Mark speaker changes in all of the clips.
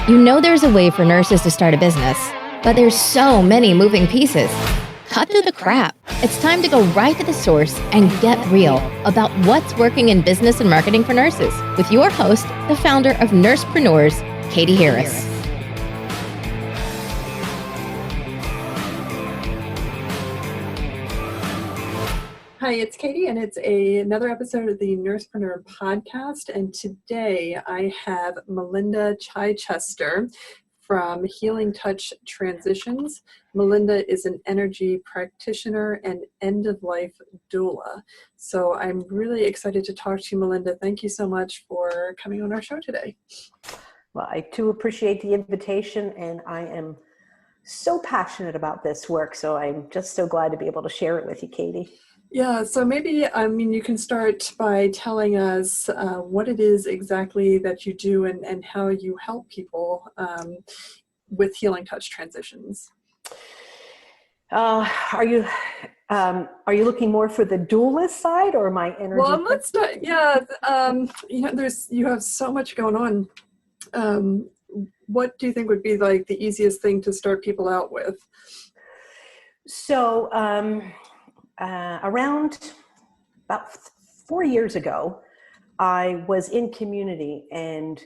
Speaker 1: You know there's a way for nurses to start a business, but there's so many moving pieces. Cut through the crap. It's time to go right to the source and get real about what's working in business and marketing for nurses with your host, the founder of Nursepreneurs, Catie Harris.
Speaker 2: Hi, it's Catie, and it's another episode of the Nursepreneur podcast. And today I have Melinda Chichester from Healing Touch Transitions. Melinda is an energy practitioner and end-of-life doula. So I'm really excited to talk to you, Melinda. Thank you so much for coming on our show today.
Speaker 3: Well, I too appreciate the invitation, and I am so passionate about this work. So I'm just so glad to be able to share it with you, Catie.
Speaker 2: Yeah, so maybe, you can start by telling us what it is exactly that you do and how you help people with Healing Touch Transitions.
Speaker 3: Are you looking more for the doula side or my energy?
Speaker 2: Well, let's start. Yeah, you have so much going on. What do you think would be like the easiest thing to start people out with?
Speaker 3: So, around about 4 years ago, I was in community and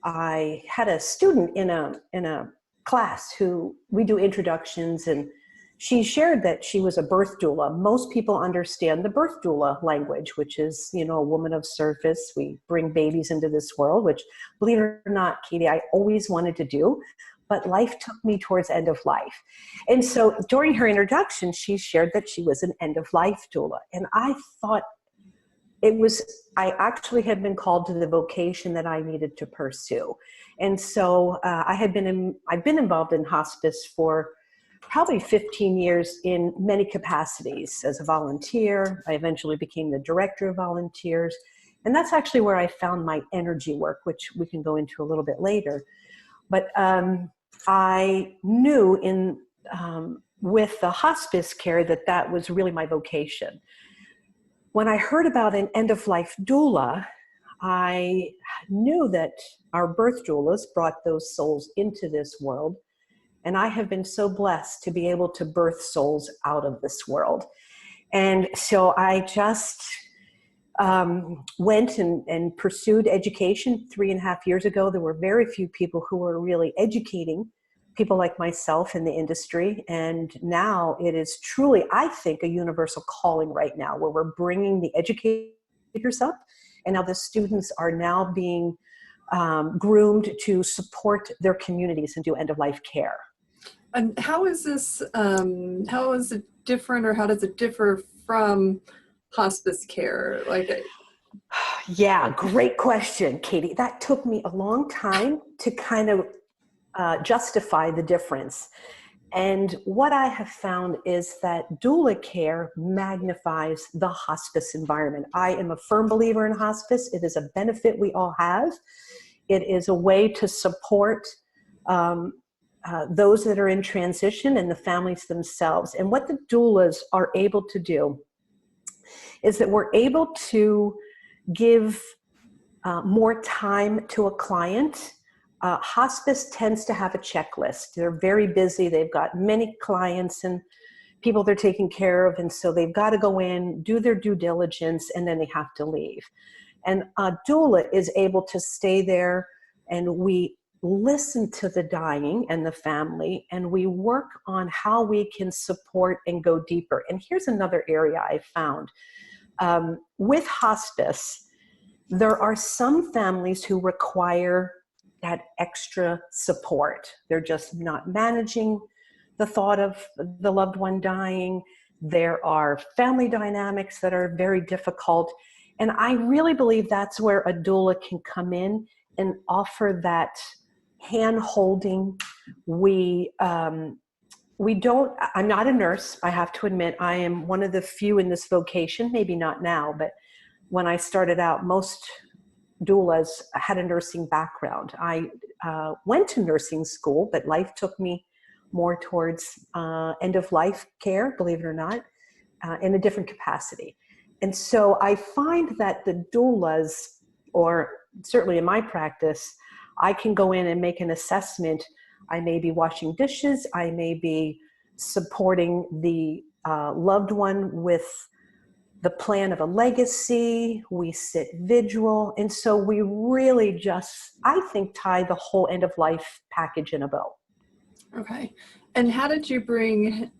Speaker 3: I had a student in a class who we do introductions, and she shared that she was a birth doula. Most people understand the birth doula language, which is, a woman of service. We bring babies into this world, which, believe it or not, Catie, I always wanted to do. But life took me towards end of life. And so during her introduction, she shared that she was an end of life doula. And I thought I actually had been called to the vocation that I needed to pursue. And so I've been involved in hospice for probably 15 years in many capacities. As a volunteer, I eventually became the director of volunteers. And that's actually where I found my energy work, which we can go into a little bit later. But I knew with the hospice care that was really my vocation. When I heard about an end-of-life doula, I knew that our birth doulas brought those souls into this world. And I have been so blessed to be able to birth souls out of this world. And so I just went and pursued education 3.5 years ago. There were very few people who were really educating people like myself in the industry. And now it is truly, I think, a universal calling right now where we're bringing the educators up. And now the students are now being groomed to support their communities and do end-of-life care.
Speaker 2: And how is this, how is it different, or how does it differ from hospice care?
Speaker 3: Yeah, great question, Catie. That took me a long time to kind of justify the difference. And what I have found is that doula care magnifies the hospice environment. I am a firm believer in hospice. It is a benefit we all have. It is a way to support those that are in transition and the families themselves. And what the doulas are able to do is that we're able to give more time to a client. Hospice tends to have a checklist. They're very busy. They've got many clients and people they're taking care of. And so they've got to go in, do their due diligence, and then they have to leave. And a doula is able to stay there, and we listen to the dying and the family, and we work on how we can support and go deeper. And here's another area I found. With hospice, there are some families who require that extra support. They're just not managing the thought of the loved one dying. There are family dynamics that are very difficult. And I really believe that's where a doula can come in and offer that hand holding. I'm not a nurse. I have to admit, I am one of the few in this vocation, maybe not now, but when I started out, most doulas had a nursing background. I went to nursing school, but life took me more towards end-of-life care, believe it or not, in a different capacity. And so I find that the doulas, or certainly in my practice, I can go in and make an assessment. I may be washing dishes. I may be supporting the loved one with the plan of a legacy. We sit vigil. And so we really just, I think, tie the whole end of life package in a bow.
Speaker 2: Okay. And how did you bring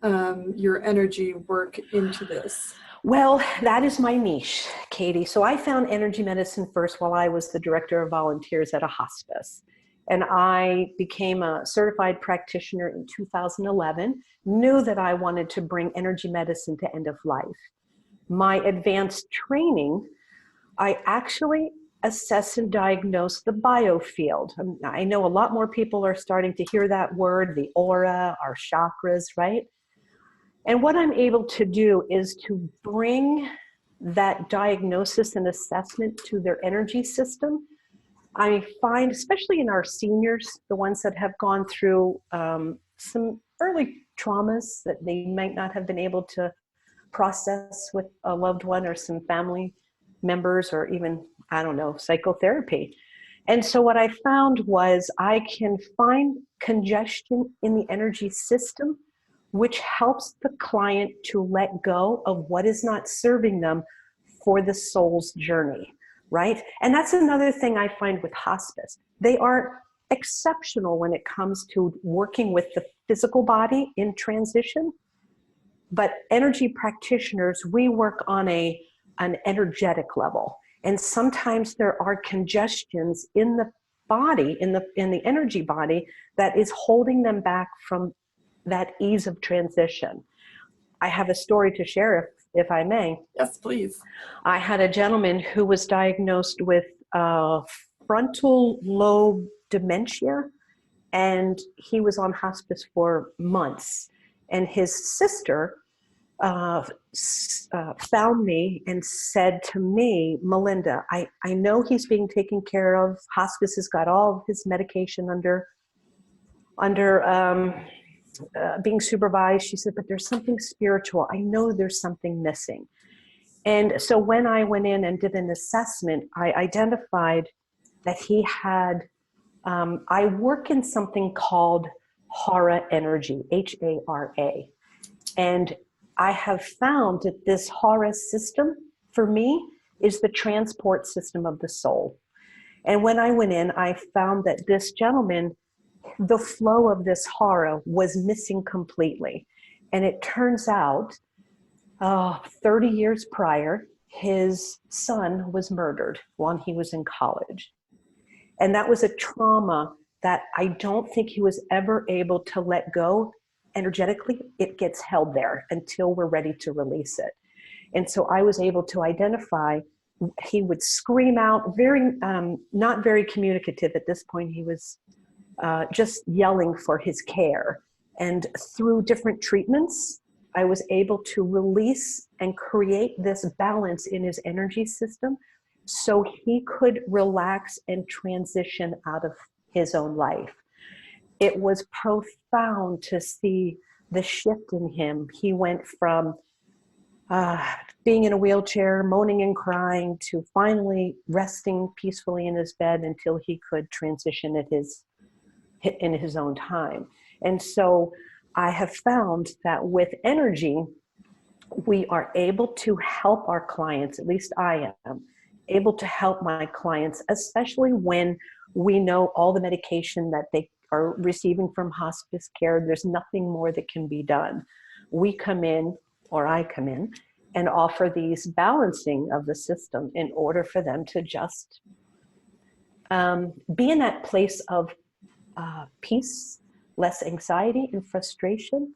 Speaker 2: your energy work into this?
Speaker 3: Well, that is my niche, Catie. So I found energy medicine first while I was the director of volunteers at a hospice. And I became a certified practitioner in 2011, knew that I wanted to bring energy medicine to end of life. My advanced training, I actually assess and diagnose the biofield. I know a lot more people are starting to hear that word, the aura, our chakras, right? And what I'm able to do is to bring that diagnosis and assessment to their energy system. I find, especially in our seniors, the ones that have gone through some early traumas that they might not have been able to process with a loved one or some family members, or even, I don't know, psychotherapy. And so what I found was I can find congestion in the energy system, which helps the client to let go of what is not serving them for the soul's journey, right? And that's another thing I find with hospice. They are exceptional when it comes to working with the physical body in transition, but energy practitioners, we work on an energetic level. And sometimes there are congestions in the body, in the energy body, that is holding them back from that ease of transition. I have a story to share, if I may.
Speaker 2: Yes, please.
Speaker 3: I had a gentleman who was diagnosed with frontal lobe dementia, and he was on hospice for months. And his sister found me and said to me, Melinda, I know he's being taken care of. Hospice has got all of his medication under being supervised. She said, but there's something spiritual. I know there's something missing. And so when I went in and did an assessment, I identified that he had, I work in something called Hara energy, H-A-R-A. And I have found that this Hara system, for me, is the transport system of the soul. And when I went in, I found that this gentleman, the flow of this Hara was missing completely. And it turns out 30 years prior, his son was murdered while he was in college. And that was a trauma that I don't think he was ever able to let go energetically. It gets held there until we're ready to release it. And so I was able to identify, he would scream out, not very communicative at this point. He was just yelling for his care. And through different treatments, I was able to release and create this balance in his energy system so he could relax and transition out of his own life. It was profound to see the shift in him. He went from being in a wheelchair, moaning and crying, to finally resting peacefully in his bed until he could transition in his own time. And so I have found that with energy, we are able to help our clients, at least I am able to help my clients, especially when we know all the medication that they are receiving from hospice care. There's nothing more that can be done. We come in, or I come in, and offer these balancing of the system in order for them to just be in that place of peace, less anxiety and frustration.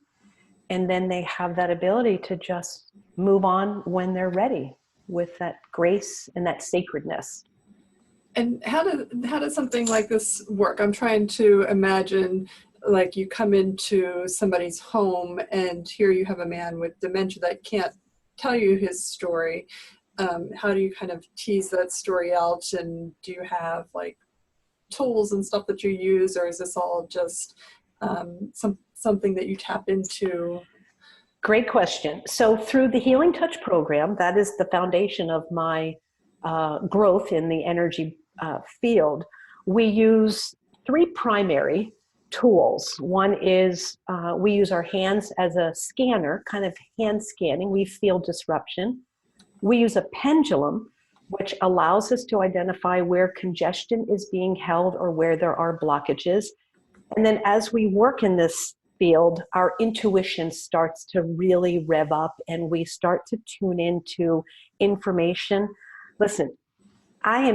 Speaker 3: And then they have that ability to just move on when they're ready with that grace and that sacredness.
Speaker 2: And how does something like this work? I'm trying to imagine, like, you come into somebody's home and here you have a man with dementia that can't tell you his story. How do you kind of tease that story out? And do you have like tools and stuff that you use, or is this all just something that you tap into?
Speaker 3: Great question. So through the Healing Touch program, that is the foundation of my growth in the energy field. we use three primary tools. One is we use our hands as a scanner, kind of hand scanning. We feel disruption. We use a pendulum, which allows us to identify where congestion is being held or where there are blockages. And then as we work in this field, our intuition starts to really rev up and we start to tune into information. Listen, I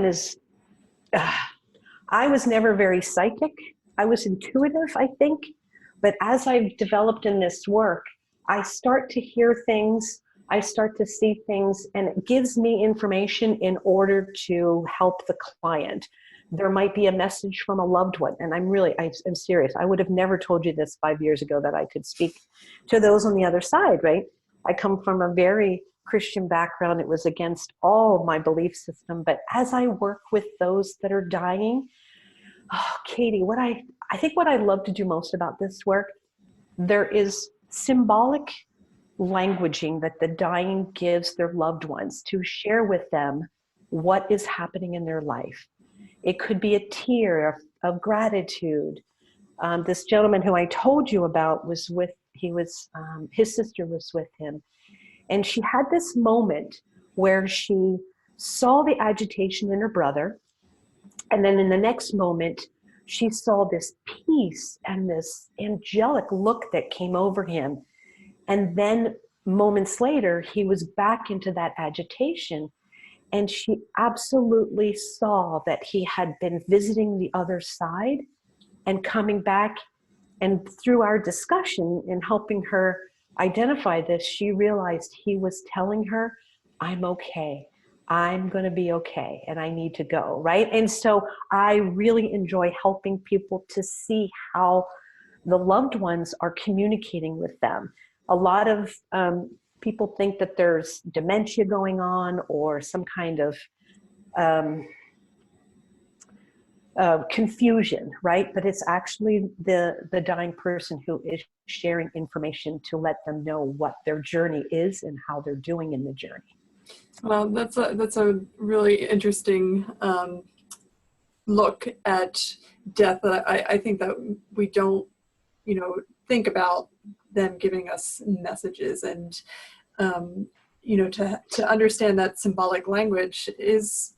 Speaker 3: was never very psychic. I was intuitive, I think. But as I've developed in this work, I start to hear things, I start to see things, and it gives me information in order to help the client. There might be a message from a loved one, and I'm serious. I would have never told you this 5 years ago, that I could speak to those on the other side, right? I come from a very Christian background. It was against all my belief system. But as I work with those that are dying, oh, Catie, I think what I love to do most about this work, there is symbolic languaging that the dying gives their loved ones to share with them what is happening in their life. It could be a tear of gratitude. This gentleman who I told you about his sister was with him. And she had this moment where she saw the agitation in her brother. And then in the next moment, she saw this peace and this angelic look that came over him. And then moments later, he was back into that agitation. And she absolutely saw that he had been visiting the other side and coming back. And through our discussion and helping her identify this, she realized he was telling her, I'm okay. I'm going to be okay. And I need to go. Right. And so I really enjoy helping people to see how the loved ones are communicating with them. A lot of people think that there's dementia going on or some kind of confusion, right? But it's actually the dying person who is sharing information to let them know what their journey is and how they're doing in the journey.
Speaker 2: Well, that's a really interesting look at death that I think that we don't, think about them giving us messages, and to understand that symbolic language is,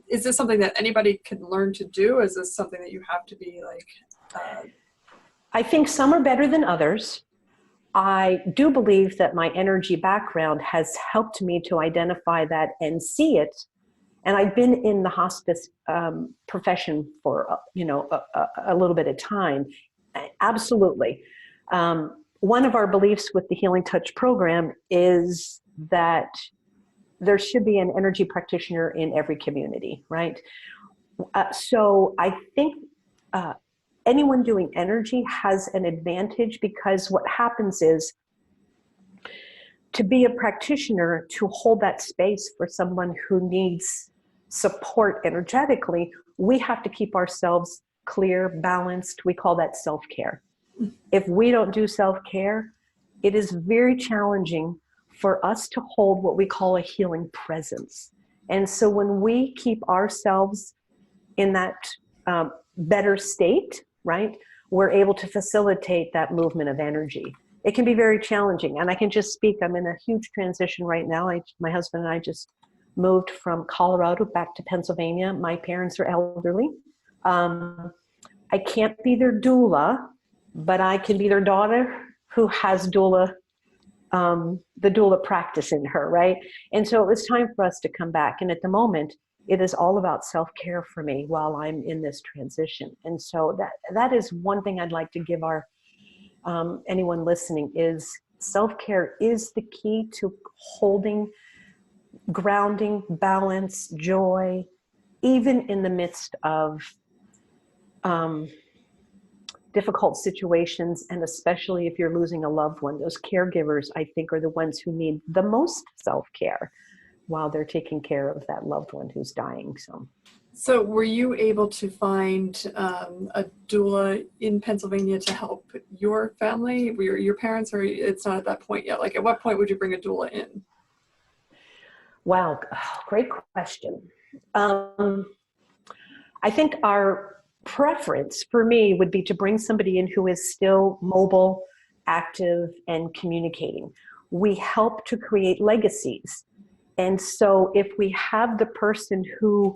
Speaker 2: is this something that anybody can learn to do? Is this something that you have to be like?
Speaker 3: I think some are better than others. I do believe that my energy background has helped me to identify that and see it. And I've been in the hospice profession for a little bit of time. Absolutely. One of our beliefs with the Healing Touch program is that there should be an energy practitioner in every community, right? So I think anyone doing energy has an advantage, because what happens is, to be a practitioner, to hold that space for someone who needs support energetically, we have to keep ourselves clear, balanced. We call that self-care. If we don't do self-care, it is very challenging for us to hold what we call a healing presence. And so when we keep ourselves in that better state, right, we're able to facilitate that movement of energy. It can be very challenging. And I can just speak, I'm in a huge transition right now. My husband and I just moved from Colorado back to Pennsylvania. My parents are elderly. I can't be their doula, but I can be their daughter who has the doula practice in her, right? And so it was time for us to come back. And at the moment, it is all about self-care for me while I'm in this transition. And so that is one thing I'd like to give our anyone listening, is self-care is the key to holding, grounding, balance, joy, even in the midst of difficult situations, and especially if you're losing a loved one. Those caregivers, I think, are the ones who need the most self-care while they're taking care of that loved one who's dying. So
Speaker 2: were you able to find a doula in Pennsylvania to help your family, your parents, or it's not at that point yet? Like, at what point would you bring a doula in?
Speaker 3: Wow, great question. I think our preference for me would be to bring somebody in who is still mobile, active, and communicating. We help to create legacies. And so if we have the person who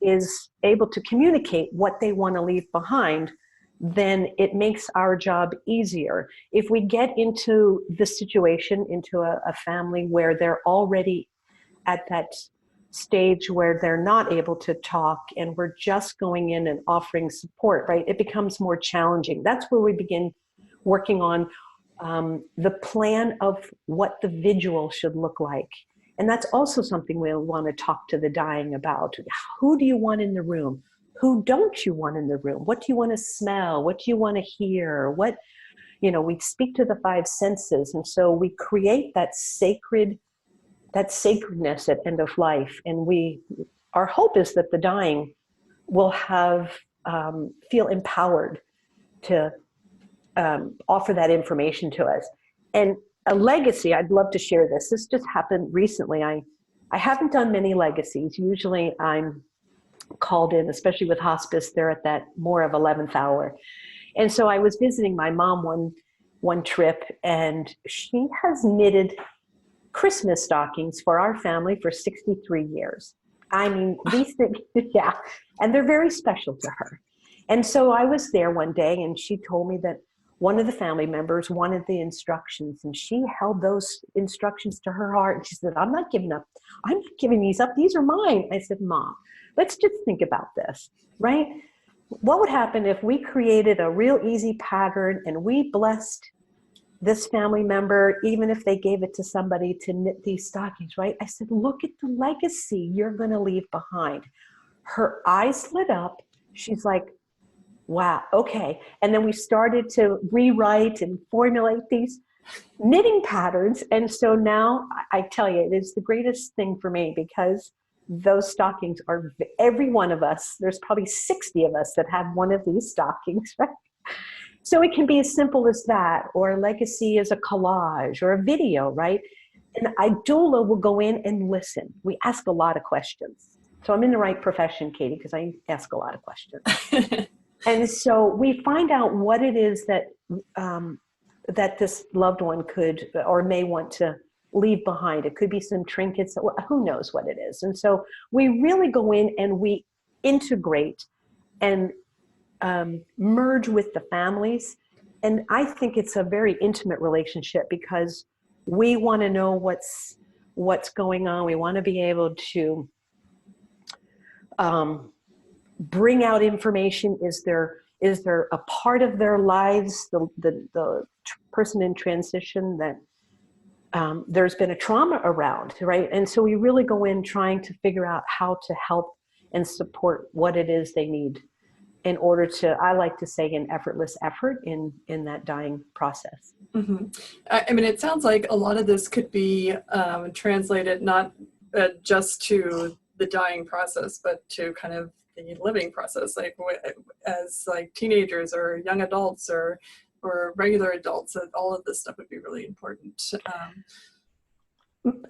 Speaker 3: is able to communicate what they want to leave behind, then it makes our job easier. If we get into the situation, into a family where they're already at that stage where they're not able to talk and we're just going in and offering support, right, it becomes more challenging. That's where we begin working on the plan of what the vigil should look like. And that's also something we'll want to talk to the dying about. Who do you want in the room? Who don't you want in the room? What do you want to smell? What do you want to hear? What, you know, we speak to the five senses. And so we create that sacredness at end of life. And our hope is that the dying will feel empowered to offer that information to us. And a legacy, I'd love to share this. This just happened recently. I haven't done many legacies. Usually I'm called in, especially with hospice, they're at that more of 11th hour. And so I was visiting my mom one trip, and she has knitted Christmas stockings for our family for 63 years. I mean, these things, yeah, and they're very special to her. And so I was there one day, and she told me that one of the family members wanted the instructions, and she held those instructions to her heart. And she said, I'm not giving up. I'm not giving these up. These are mine. I said, Mom, let's just think about this, right? What would happen if we created a real easy pattern and we blessed this family member, even if they gave it to somebody to knit these stockings, right? I said, look at the legacy you're going to leave behind. Her eyes lit up. She's like, wow, okay. And then we started to rewrite and formulate these knitting patterns. And so now I tell you, it is the greatest thing for me, because those stockings are, every one of us, there's probably 60 of us that have one of these stockings, right? So it can be as simple as that, or a legacy as a collage or a video, right? And a doula will go in and listen. We ask a lot of questions. So I'm in the right profession, Catie, because I ask a lot of questions. And so we find out what it is that that this loved one could or may want to leave behind. It could be some trinkets, who knows what it is. And so we really go in and we integrate and merge with the families. And I think it's a very intimate relationship, because we want to know what's going on. We want to be able to bring out information. Is there a part of their lives, the person in transition, that there's been a trauma around, right? And so we really go in trying to figure out how to help and support what it is they need in order to, I like to say, an effortless effort in that dying process.
Speaker 2: Mm-hmm. I mean, it sounds like a lot of this could be translated not just to the dying process, but to kind of the living process, like as like teenagers or young adults or regular adults. That all of this stuff would be really important.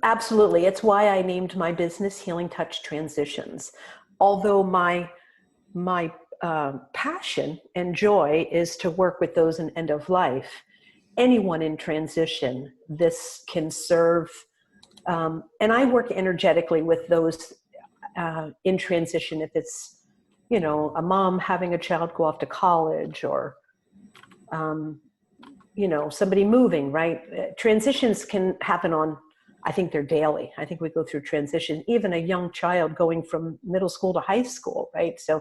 Speaker 3: Absolutely. It's why I named my business Healing Touch Transitions. Although my passion and joy is to work with those in end of life, anyone in transition, this can serve. And I work energetically with those in transition. If it's, you know, a mom having a child go off to college, or, you know, somebody moving, right? Transitions can happen on, I think they're daily. I think we go through transition, even a young child going from middle school to high school, right? So,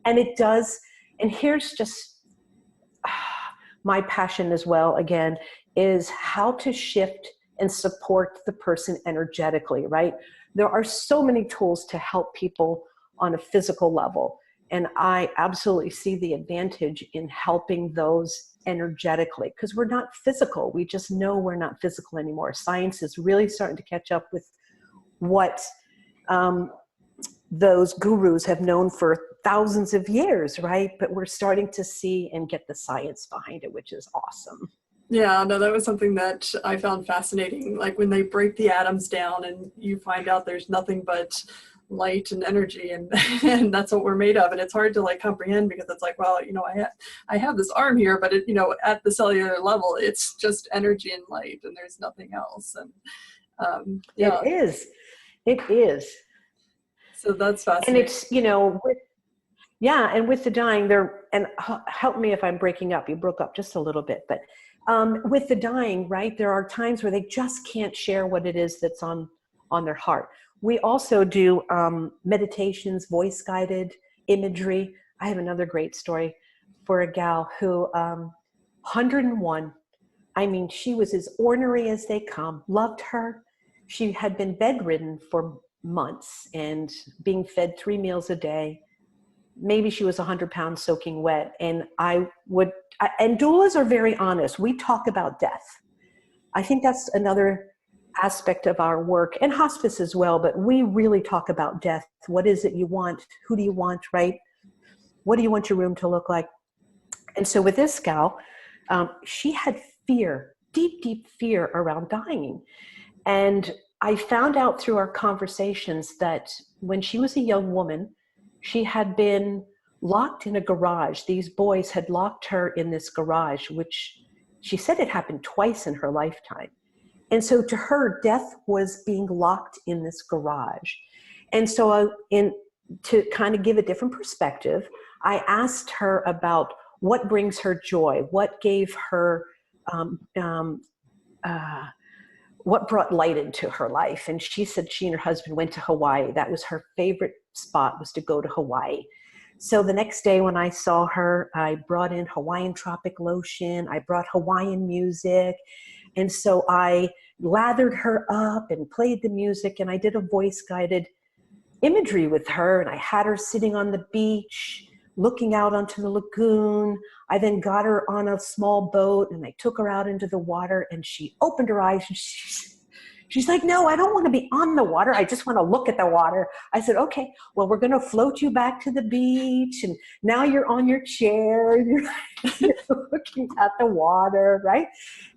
Speaker 3: and it does, and here's just my passion as well, again, is how to shift and support the person energetically, right? There are so many tools to help people on a physical level. And I absolutely see the advantage in helping those energetically, because we're not physical. We just know we're not physical anymore. Science is really starting to catch up with what those gurus have known for thousands of years, right? But we're starting to see and get the science behind it, which is awesome.
Speaker 2: Yeah, no, that was something that I found fascinating. Like when they break the atoms down and you find out there's nothing but light and energy, and and that's what we're made of. And it's hard to like comprehend, because it's like, well, I have this arm here, but it, at the cellular level, it's just energy and light, and there's nothing else. And yeah,
Speaker 3: it is.
Speaker 2: So that's
Speaker 3: And
Speaker 2: fascinating.
Speaker 3: it's, and with the dying there, and help me if I'm breaking up, you broke up just a little bit, but with the dying, right, there are times where they just can't share what it is that's on their heart. We also do meditations, voice guided imagery. I have another great story for a gal who 101. I mean, she was as ornery as they come, loved her. She had been bedridden for months and being fed 3 meals a day. Maybe she was 100 pounds soaking wet. And and doulas are very honest. We talk about death. I think that's another aspect of our work, and hospice as well, but we really talk about death. What is it you want? Who do you want, right? What do you want your room to look like? And so with this gal, she had fear, deep, deep fear around dying. And I found out through our conversations that when she was a young woman, she had been locked in a garage. These boys had locked her in this garage, which she said it happened twice in her lifetime. And so to her, death was being locked in this garage. And so to kind of give a different perspective, I asked her about what brings her joy, what gave her, what brought light into her life. And she said she and her husband went to Hawaii. That was her favorite spot, was to go to Hawaii. So the next day when I saw her, I brought in Hawaiian tropic lotion. I brought Hawaiian music. And so I lathered her up and played the music, and I did a voice guided imagery with her. And I had her sitting on the beach, looking out onto the lagoon. I then got her on a small boat and I took her out into the water, and she opened her eyes and she's like, no, I don't want to be on the water. I just want to look at the water. I said, okay, well, we're going to float you back to the beach. And now you're on your chair. You're looking at the water, right?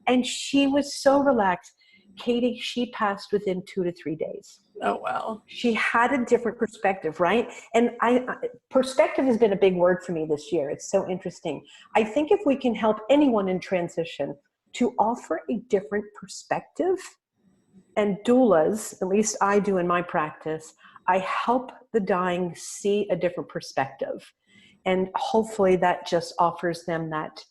Speaker 3: And she was so relaxed. Catie, she passed within 2 to 3 days.
Speaker 2: Oh, wow.
Speaker 3: She had a different perspective, right? And perspective has been a big word for me this year. It's so interesting. I think if we can help anyone in transition to offer a different perspective, and doulas, at least I do in my practice, I help the dying see a different perspective. And hopefully that just offers them that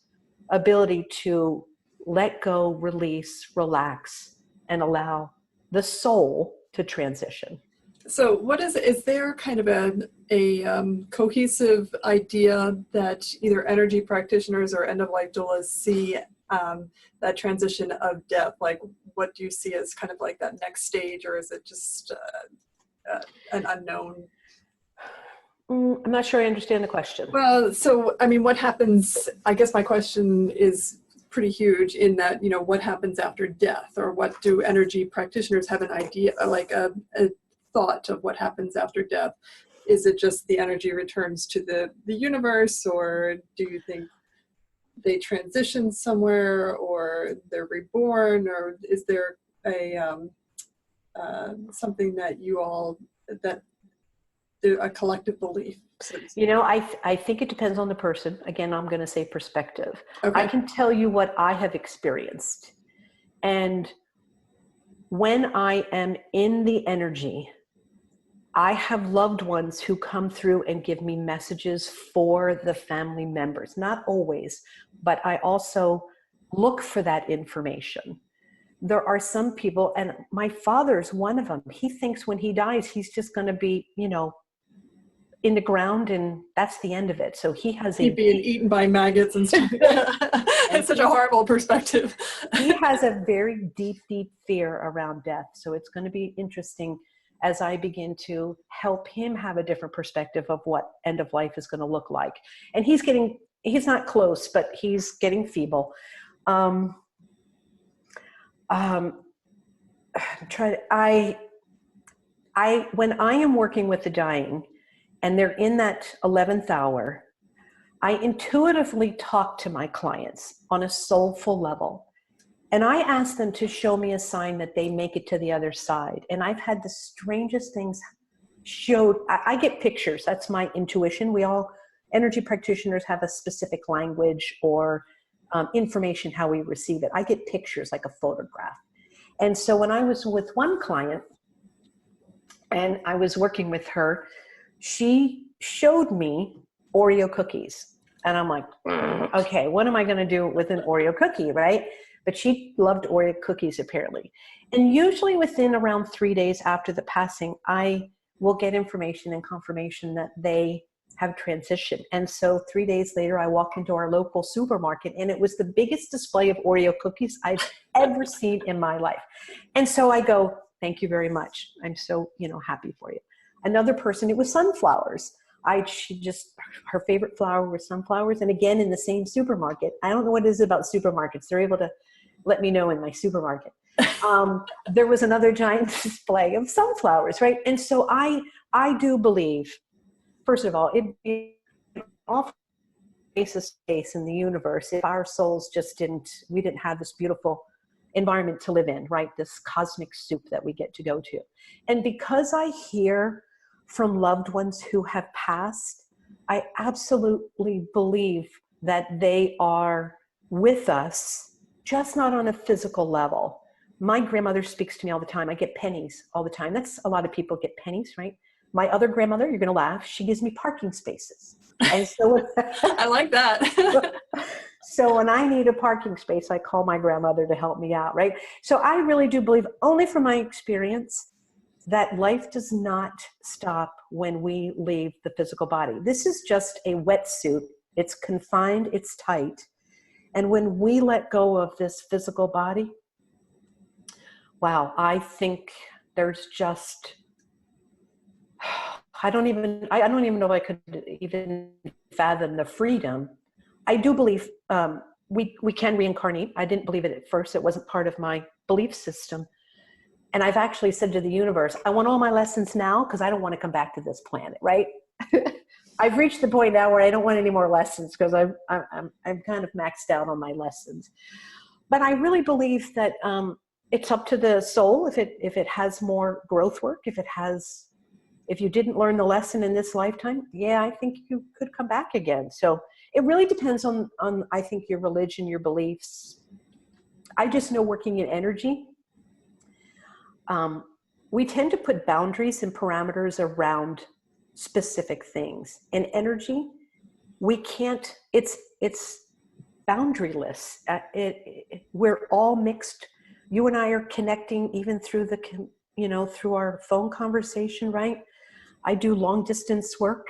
Speaker 3: ability to let go, release, relax, and allow the soul to transition.
Speaker 2: So is there kind of a cohesive idea that either energy practitioners or end-of-life doulas see that transition of death? Like, what do you see as kind of like that next stage, or is it just an unknown?
Speaker 3: I'm not sure I understand the question.
Speaker 2: Well, so, I mean, what happens, I guess my question is pretty huge in that, what happens after death, or what do energy practitioners have an idea, like a thought of what happens after death? Is it just the energy returns to the universe, or do you think they transition somewhere, or they're reborn, or is there a something that a collective belief?
Speaker 3: I think it depends on the person. Again, I'm going to say perspective.
Speaker 2: Okay.
Speaker 3: I can tell you what I have experienced. And when I am in the energy, I have loved ones who come through and give me messages for the family members. Not always, but I also look for that information. There are some people, and my father's one of them. He thinks when he dies, he's just going to be, in the ground, and that's the end of it. So he has
Speaker 2: being eaten by maggots and stuff. It's such a horrible perspective.
Speaker 3: He has a very deep, deep fear around death. So it's going to be interesting as I begin to help him have a different perspective of what end of life is going to look like. And he's not close, but he's getting feeble. When I am working with the dying and they're in that 11th hour, I intuitively talk to my clients on a soulful level. And I ask them to show me a sign that they make it to the other side. And I've had the strangest things showed, I get pictures. That's my intuition. We all, energy practitioners, have a specific language or information how we receive it. I get pictures like a photograph. And so when I was with one client and I was working with her, she showed me Oreo cookies. And I'm like, okay, what am I going to do with an Oreo cookie, right? But she loved Oreo cookies apparently. And usually within around 3 days after the passing, I will get information and confirmation that they have transitioned. And so 3 days later, I walk into our local supermarket and it was the biggest display of Oreo cookies I've ever seen in my life. And so I go, thank you very much. I'm so, happy for you. Another person, it was sunflowers. Her favorite flower was sunflowers. And again, in the same supermarket, I don't know what it is about supermarkets. They're able to let me know in my supermarket. There was another giant display of sunflowers, right? And so I do believe, first of all, it all faces space in the universe. If our souls we didn't have this beautiful environment to live in, right? This cosmic soup that we get to go to. And because I hear from loved ones who have passed, I absolutely believe that they are with us, just not on a physical level. My grandmother speaks to me all the time. I get pennies all the time. That's a lot of people get pennies, right? My other grandmother, you're going to laugh, she gives me parking spaces. And so
Speaker 2: I like that.
Speaker 3: So when I need a parking space, I call my grandmother to help me out, right? So I really do believe, only from my experience, that life does not stop when we leave the physical body. This is just a wetsuit. It's confined, it's tight. And when we let go of this physical body, wow, I think there's just, I don't even know if I could even fathom the freedom. I do believe we can reincarnate. I didn't believe it at first. It wasn't part of my belief system. And I've actually said to the universe, I want all my lessons now because I don't want to come back to this planet, right? I've reached the point now where I don't want any more lessons because I'm kind of maxed out on my lessons. But I really believe that it's up to the soul if it has more growth work, if you didn't learn the lesson in this lifetime, yeah, I think you could come back again. So it really depends on I think, your religion, your beliefs. I just know, working in energy, we tend to put boundaries and parameters around specific things. In energy, we can't, it's boundaryless. We're all mixed. You and I are connecting even through through our phone conversation, right? I do long distance work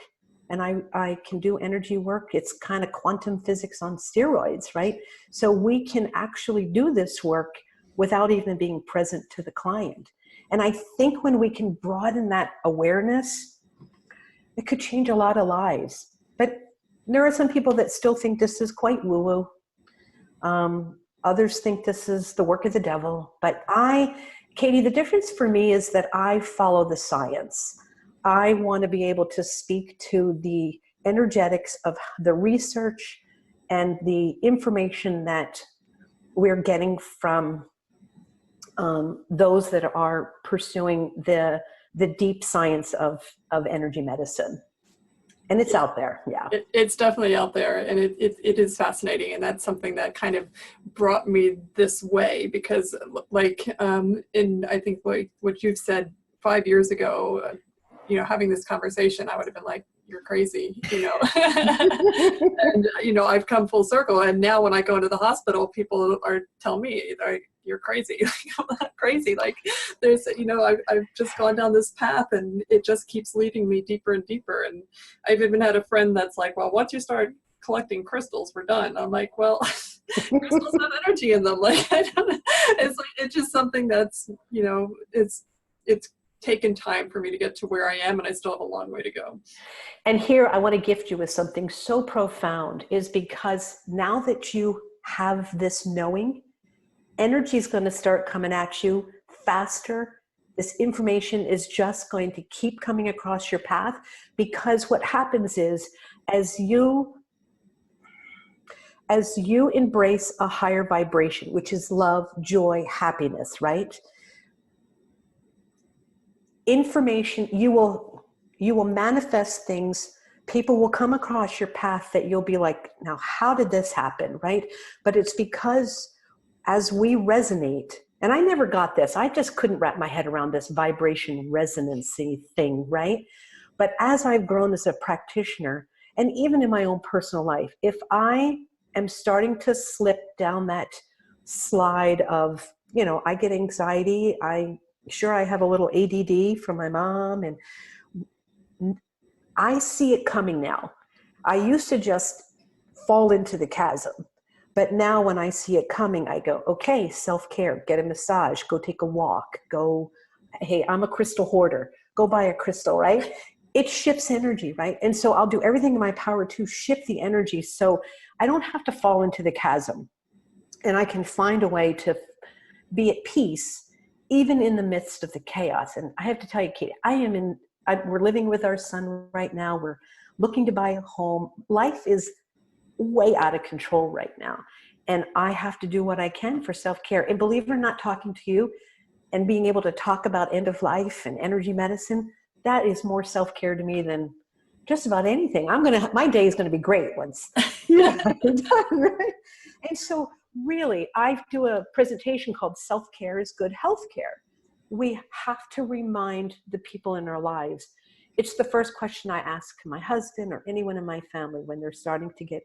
Speaker 3: and I can do energy work. It's kind of quantum physics on steroids, right? So we can actually do this work without even being present to the client. And I think when we can broaden that awareness, it could change a lot of lives. But there are some people that still think this is quite woo-woo. Others think this is the work of the devil. But Catie, the difference for me is that I follow the science. I want to be able to speak to the energetics of the research and the information that we're getting from those that are pursuing the deep science of energy medicine. And it's out there, yeah.
Speaker 2: It's definitely out there, and it is fascinating, and that's something that kind of brought me this way, because in I think what you've said 5 years ago, having this conversation, I would have been like, you're crazy, and I've come full circle, and now when I go into the hospital, people are telling me, you're crazy. I'm not crazy. Like, there's, I've just gone down this path and it just keeps leading me deeper and deeper. And I've even had a friend that's like, well, once you start collecting crystals, we're done. I'm like, well, crystals have energy in them. Like, I don't, it's just something that's, it's taken time for me to get to where I am, and I still have a long way to go.
Speaker 3: And here I want to gift you with something so profound, is because now that you have this knowing, energy is going to start coming at you faster. This information is just going to keep coming across your path, because what happens is, as you embrace a higher vibration, which is love, joy, happiness, right? Information, you will you will manifest things. People will come across your path that you'll be like, now, how did this happen, right? But it's because as we resonate, and I never got this, I just couldn't wrap my head around this vibration resonancy thing, right? But as I've grown as a practitioner, and even in my own personal life, if I am starting to slip down that slide of, I get anxiety, I have a little ADD from my mom, and I see it coming now. I used to just fall into the chasm. But now when I see it coming, I go, okay, self-care, get a massage, go take a walk, hey, I'm a crystal hoarder, go buy a crystal, right? It shifts energy, right? And so I'll do everything in my power to shift the energy so I don't have to fall into the chasm. And I can find a way to be at peace, even in the midst of the chaos. And I have to tell you, Catie, we're living with our son right now. We're looking to buy a home. Life is way out of control right now. And I have to do what I can for self-care. And believe it or not, talking to you and being able to talk about end of life and energy medicine, that is more self-care to me than just about anything. My day is going to be great once you're done, right? And so really, I do a presentation called Self-Care is Good Healthcare. We have to remind the people in our lives. It's the first question I ask my husband or anyone in my family when they're starting to get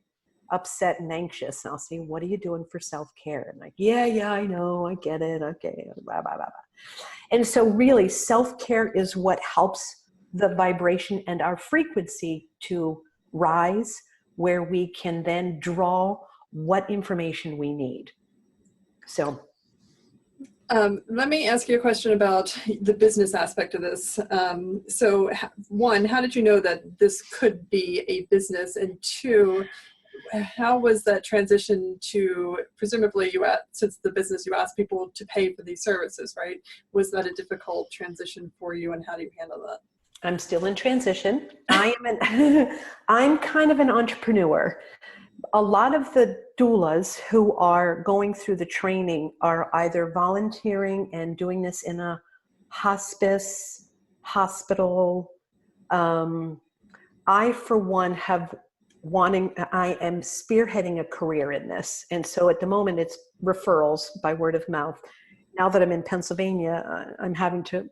Speaker 3: upset and anxious. And I'll say, what are you doing for self-care? And like, yeah, I know, I get it. Okay, blah, blah, blah, blah. And so really self-care is what helps the vibration and our frequency to rise, where we can then draw what information we need. So
Speaker 2: let me ask you a question about the business aspect of this. So one, how did you know that this could be a business? And two, how was that transition to, presumably since the business, you asked people to pay for these services, right? Was that a difficult transition for you, and how do you handle that?
Speaker 3: I'm still in transition. I'm kind of an entrepreneur. A lot of the doulas who are going through the training are either volunteering and doing this in a hospice, hospital. I, for one, I am spearheading a career in this. And so at the moment it's referrals by word of mouth. Now that I'm in Pennsylvania, I'm having to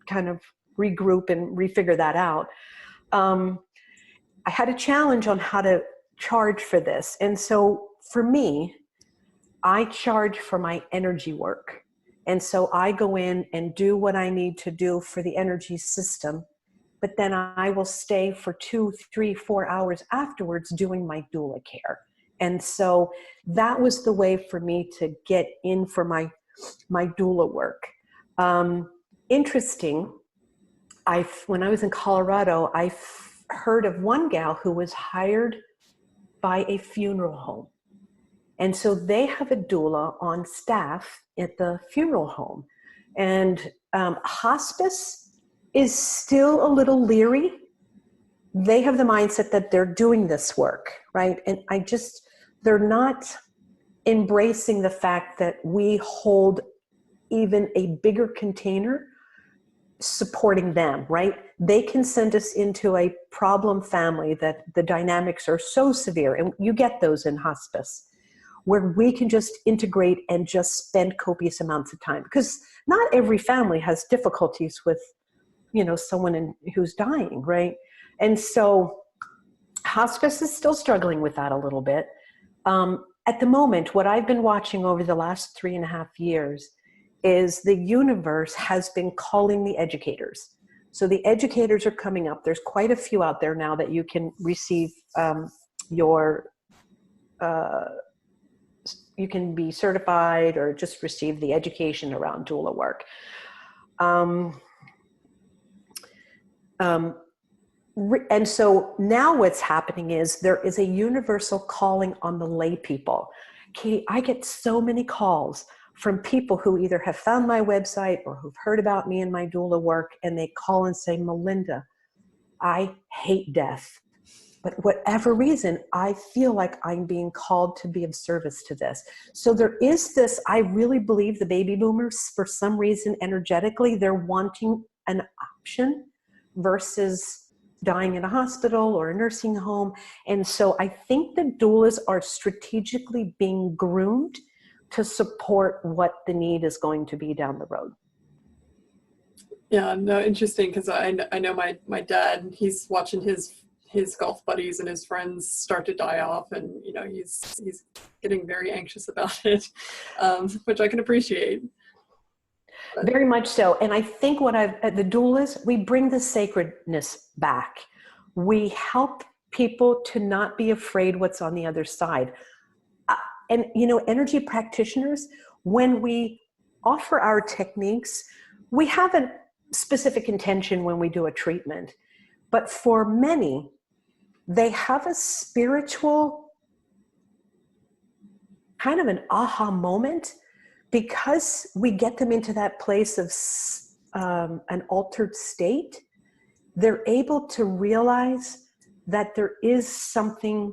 Speaker 3: kind of regroup and refigure that out. I had a challenge on how to charge for this. And so for me, I charge for my energy work. And so I go in and do what I need to do for the energy system, but then I will stay for 2, 3, 4 hours afterwards doing my doula care. And so that was the way for me to get in for my doula work. Interesting, when I was in Colorado, I heard of one gal who was hired by a funeral home. And so they have a doula on staff at the funeral home. And hospice is still a little leery. They have the mindset that they're doing this work, right? And they're not embracing the fact that we hold even a bigger container supporting them, right? They can send us into a problem family that the dynamics are so severe, and you get those in hospice, where we can just integrate and just spend copious amounts of time. Because not every family has difficulties with, someone who's dying, right? And so hospice is still struggling with that a little bit. At the moment, what I've been watching over the last 3.5 years is the universe has been calling the educators. So the educators are coming up. There's quite a few out there now that you can receive you can be certified or just receive the education around doula work. And so now what's happening is there is a universal calling on the lay people. Catie, I get so many calls from people who either have found my website or who've heard about me and my doula work, and they call and say, Melinda, I hate death. But whatever reason, I feel like I'm being called to be of service to this. So there is this, I really believe the baby boomers, for some reason, energetically, they're wanting an option versus dying in a hospital or a nursing home. And so I think the doulas are strategically being groomed to support what the need is going to be down the road.
Speaker 2: Yeah, no, interesting, because I know my dad, he's watching his golf buddies and his friends start to die off, and he's getting very anxious about it, which I can appreciate. But
Speaker 3: very much so. And I think the doulas, we bring the sacredness back. We help people to not be afraid what's on the other side. And energy practitioners, when we offer our techniques, we have a specific intention when we do a treatment. But for many, they have a spiritual kind of an aha moment, because we get them into that place of an altered state. They're able to realize that there is something,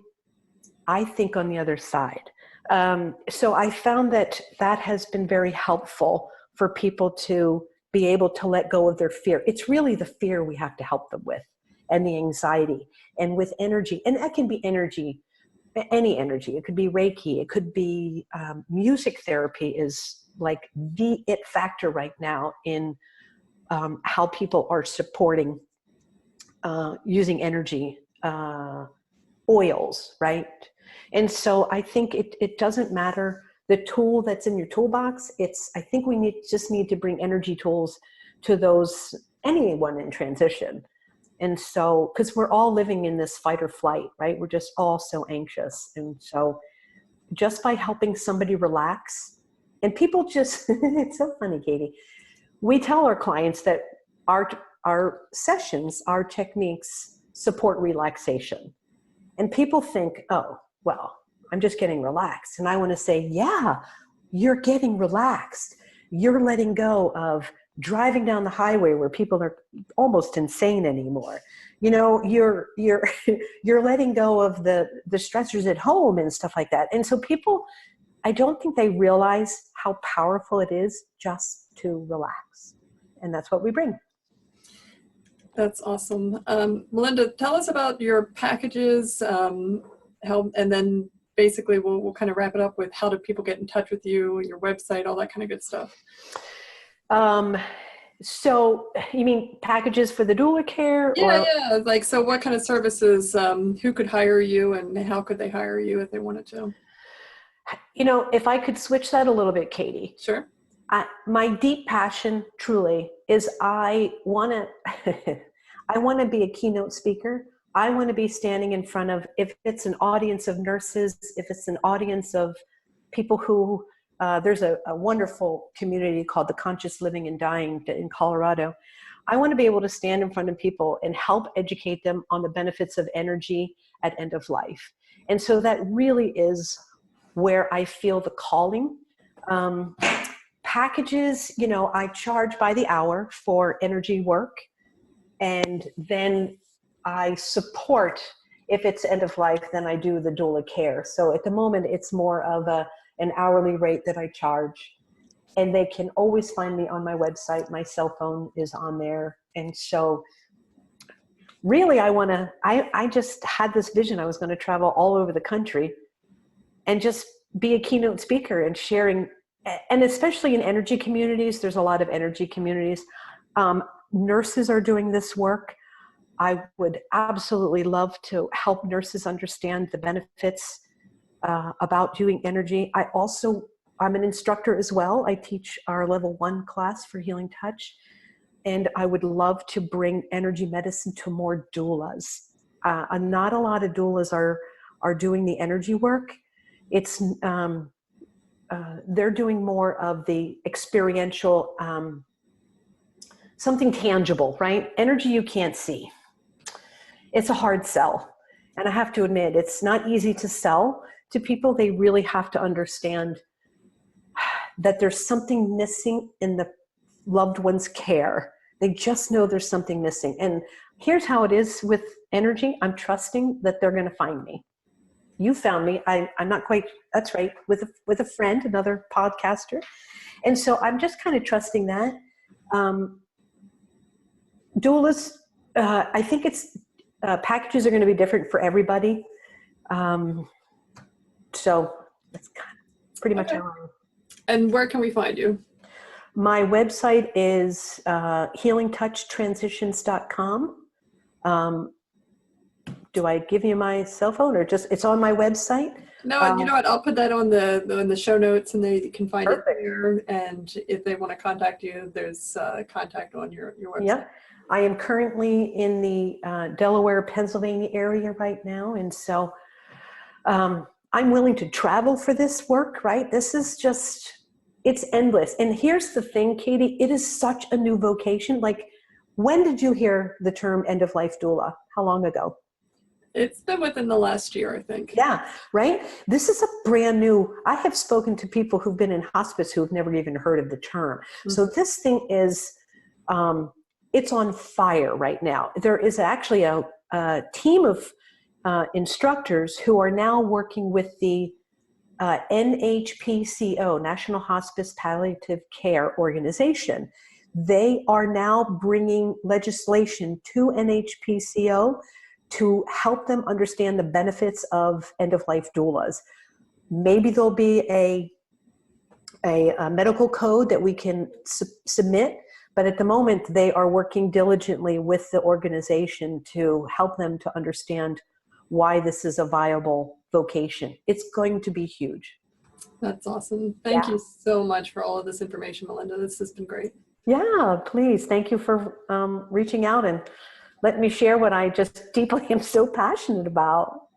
Speaker 3: I think, on the other side. So I found that has been very helpful for people to be able to let go of their fear. It's really the fear we have to help them with, and the anxiety, and with energy. And that can be energy, any energy. It could be Reiki. It could be music therapy is like the it factor right now in how people are supporting using energy oils, right? And so I think it doesn't matter the tool that's in your toolbox. I think we just need to bring energy tools to anyone in transition. And so, because we're all living in this fight or flight, right? We're just all so anxious. And so just by helping somebody relax, and people just, it's so funny, Catie. We tell our clients that our sessions, our techniques support relaxation. And people think, oh, well, I'm just getting relaxed. And I want to say, yeah, you're getting relaxed. You're letting go of driving down the highway where people are almost insane anymore. You're letting go of the stressors at home and stuff like that. And so people, I don't think they realize how powerful it is just to relax. And that's what we bring.
Speaker 2: that's awesome. Melinda, tell us about your packages, and then basically we'll kind of wrap it up with how do people get in touch with you, your website, all that kind of good stuff.
Speaker 3: So you mean packages for the doula care?
Speaker 2: Yeah. Like, so what kind of services, who could hire you, and how could they hire you if they wanted to?
Speaker 3: If I could switch that a little bit, Catie.
Speaker 2: Sure.
Speaker 3: My deep passion truly is I want to be a keynote speaker. I want to be standing in front of, if it's an audience of nurses, if it's an audience of people who, there's a wonderful community called the Conscious Living and Dying in Colorado. I want to be able to stand in front of people and help educate them on the benefits of energy at end of life. And so that really is where I feel the calling. Packages, I charge by the hour for energy work, and then I support, if it's end of life, then I do the doula care. So at the moment, it's more of an hourly rate that I charge, and they can always find me on my website. My cell phone is on there. And so really I just had this vision. I was going to travel all over the country and just be a keynote speaker and sharing, and especially in energy communities. There's a lot of energy communities. Nurses are doing this work. I would absolutely love to help nurses understand the benefits about doing energy. I'm an instructor as well. I teach our level 1 class for Healing Touch, and I would love to bring energy medicine to more doulas. Not a lot of doulas are doing the energy work. It's they're doing more of the experiential, something tangible, right? Energy you can't see. It's a hard sell. And I have to admit, it's not easy to sell to people. They really have to understand that there's something missing in the loved one's care. They just know there's something missing. And here's how it is with energy. I'm trusting that they're going to find me. You found me. I'm not quite, that's right, with a friend, another podcaster. And so I'm just kind of trusting that. Doulas I think it's packages are going to be different for everybody. So that's pretty much how I.
Speaker 2: And where can we find you?
Speaker 3: My website is healingtouchtransitions.com. Do I give you my cell phone, or just it's on my website?
Speaker 2: No, you know what? I'll put that on the show notes, and they can find
Speaker 3: Perfect.
Speaker 2: it there. And if they want to contact you, there's contact on your website.
Speaker 3: Yeah, I am currently in the Delaware, Pennsylvania area right now, and so I'm willing to travel for this work. Right, this is just, it's endless. And here's the thing, Catie, it is such a new vocation. Like, when did you hear the term end of life doula? How long ago?
Speaker 2: It's been within the last year, I think.
Speaker 3: Yeah, right? This is a brand new, I have spoken to people who've been in hospice who've never even heard of the term. Mm-hmm. So this thing is, it's on fire right now. There is actually a team of instructors who are now working with the NHPCO, National Hospice Palliative Care Organization. They are now bringing legislation to NHPCO to help them understand the benefits of end-of-life doulas. Maybe there'll be a medical code that we can submit, but at the moment they are working diligently with the organization to help them to understand why this is a viable vocation. It's going to be huge.
Speaker 2: That's awesome. Thank you so much for all of this information, Melinda. This has been great.
Speaker 3: Yeah, please. Thank you for reaching out and let me share what I just deeply am so passionate about.